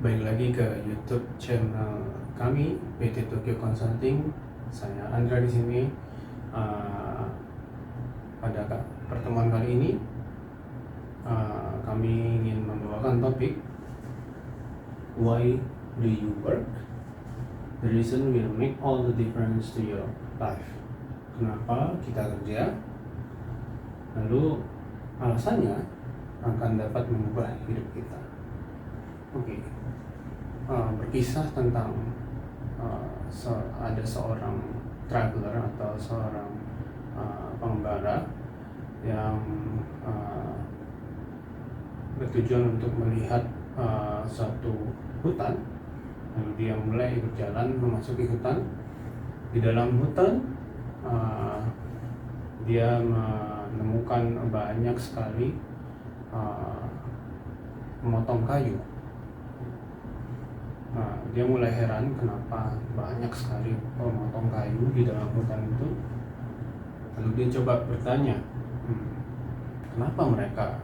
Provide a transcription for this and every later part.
Baik lagi ke YouTube channel kami PT Tokyo Consulting. Saya Andra di sini. Pada pertemuan kali ini kami ingin membawakan topik Why do you work? The reason will make all the difference to your life. Kenapa kita kerja? Lalu alasannya akan dapat mengubah hidup kita. Oke. Berkisah tentang ada seorang traveler atau seorang pengembara yang bertujuan untuk melihat suatu hutan. Lalu dia mulai berjalan memasuki hutan. Di dalam hutan dia menemukan banyak sekali memotong kayu. Dia mulai heran kenapa banyak sekali pemotong kayu di dalam hutan itu. Lalu dia coba bertanya, kenapa mereka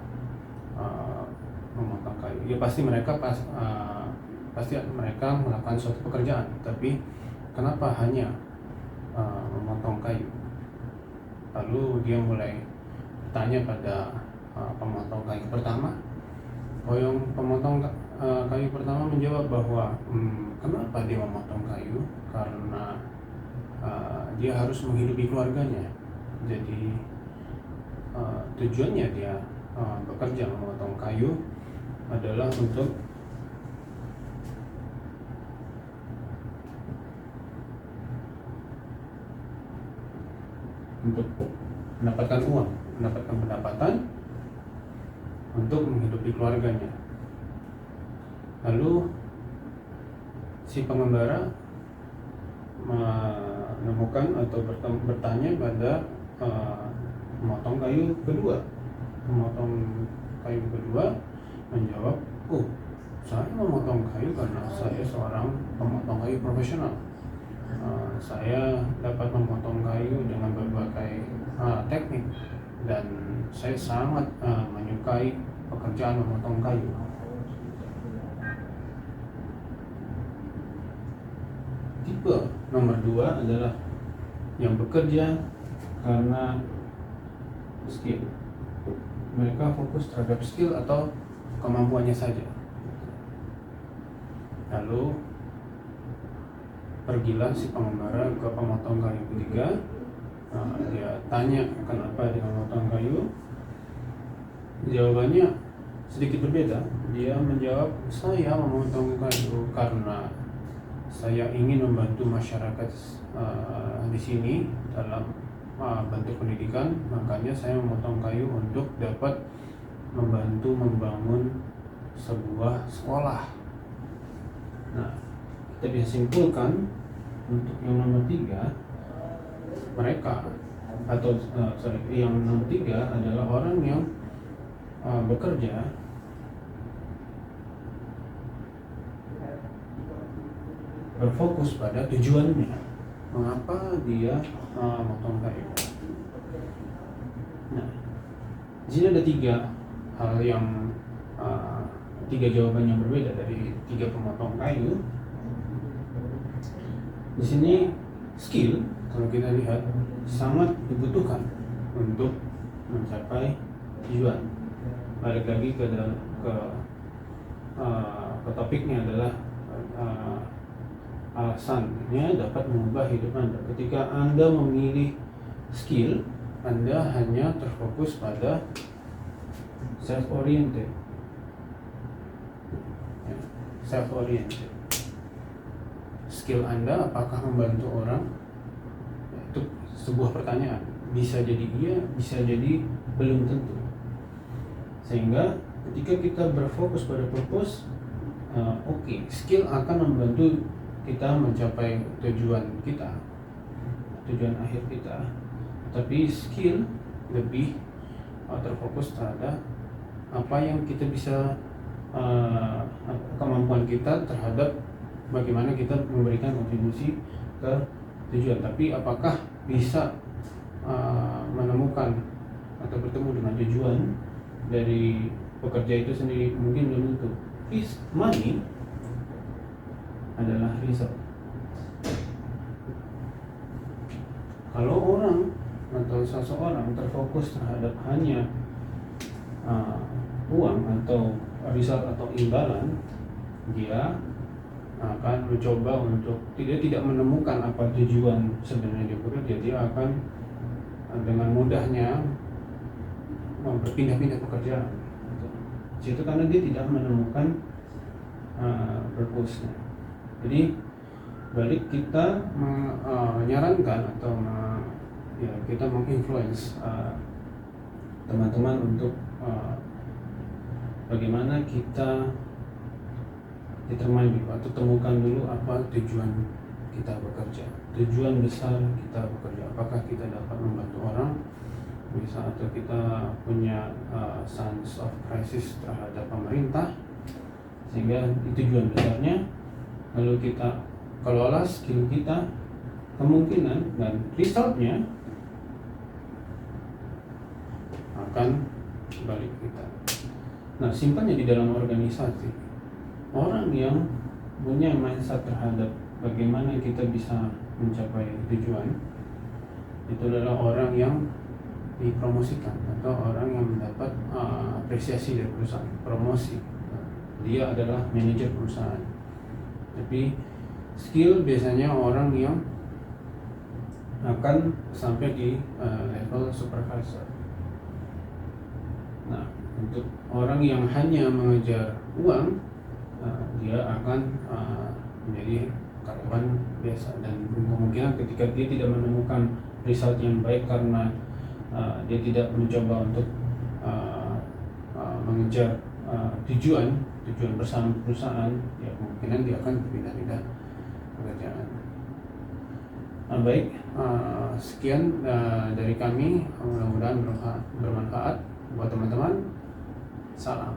memotong kayu? Ya pasti mereka melakukan suatu pekerjaan, tapi kenapa hanya memotong kayu? Lalu dia mulai bertanya pada pemotong kayu pertama. Pemotong kayu pertama menjawab bahwa kenapa dia memotong kayu? Karena dia harus menghidupi keluarganya. Jadi tujuannya dia bekerja memotong kayu adalah untuk mendapatkan uang, mendapatkan pendapatan untuk menghidupi keluarganya. Lalu si pengembara menemukan atau bertanya pada pemotong kayu kedua. Pemotong kayu kedua menjawab, saya memotong kayu karena saya seorang pemotong kayu profesional. Saya dapat memotong kayu dengan berbagai teknik dan saya sangat menyukai pekerjaan memotong kayu. Tipe nomor 2 adalah yang bekerja karena skill. Mereka fokus terhadap skill atau kemampuannya saja. Lalu pergilah si pengembara ke pemotong kayu ketiga. Dia tanya kenapa dia memotong kayu. Jawabannya sedikit berbeda. Dia menjawab, saya memotong kayu karena saya ingin membantu masyarakat di sini dalam bentuk pendidikan. Makanya saya memotong kayu untuk dapat membantu membangun sebuah sekolah. Nah, kita bisa simpulkan untuk yang nomor 3, mereka atau yang nomor 3 adalah orang yang bekerja berfokus pada tujuannya, mengapa dia memotong kayu. Nah, di sini ada 3 hal yang 3 jawaban yang berbeda dari 3 pemotong kayu. Di sini skill, kalau kita lihat, sangat dibutuhkan untuk mencapai tujuan. Balik lagi ke topiknya adalah alasannya dapat mengubah hidup Anda. Ketika Anda memilih skill, Anda hanya terfokus pada self-oriented. Skill Anda apakah membantu orang? Itu sebuah pertanyaan. Bisa jadi iya, bisa jadi belum tentu. Sehingga ketika kita berfokus pada purpose, skill akan membantu kita mencapai tujuan kita, tujuan akhir kita. Tapi skill lebih terfokus terhadap apa yang kita bisa, kemampuan kita terhadap bagaimana kita memberikan kontribusi ke tujuan. Tapi apakah bisa menemukan atau bertemu dengan tujuan dari pekerja itu sendiri? Mungkin belum tentu. Money adalah result. Kalau orang atau seseorang terfokus terhadap hanya uang atau result atau imbalan, dia akan mencoba untuk tidak menemukan apa tujuan sebenarnya dia bekerja. Dia akan dengan mudahnya berpindah-pindah pekerjaan. Itu karena dia tidak menemukan purpose-nya. Jadi balik kita menyarankan atau kita menginfluence teman-teman untuk bagaimana kita determine dulu atau temukan dulu apa tujuan kita bekerja, tujuan besar kita bekerja. Apakah kita dapat membantu orang, bisa, atau kita punya sense of crisis terhadap pemerintah, sehingga itu tujuan besarnya. Lalu kita kelola skill kita, kemungkinan dan resultnya akan balik kita. Nah, simpelnya di dalam organisasi, orang yang punya mindset terhadap bagaimana kita bisa mencapai tujuan itu adalah orang yang dipromosikan atau orang yang mendapat apresiasi dari perusahaan, promosi. Dia adalah manajer perusahaan. Tapi skill biasanya orang yang akan sampai di level supervisor. Nah, untuk orang yang hanya mengejar uang, dia akan menjadi karyawan biasa, dan kemungkinan ketika dia tidak menemukan result yang baik karena dia tidak mencoba untuk mengejar tujuan bersama perusahaan, ya kemungkinan dia akan berpindah-pindah pekerjaan. Baik, sekian dari kami, mudah-mudahan bermanfaat buat teman-teman. Salam.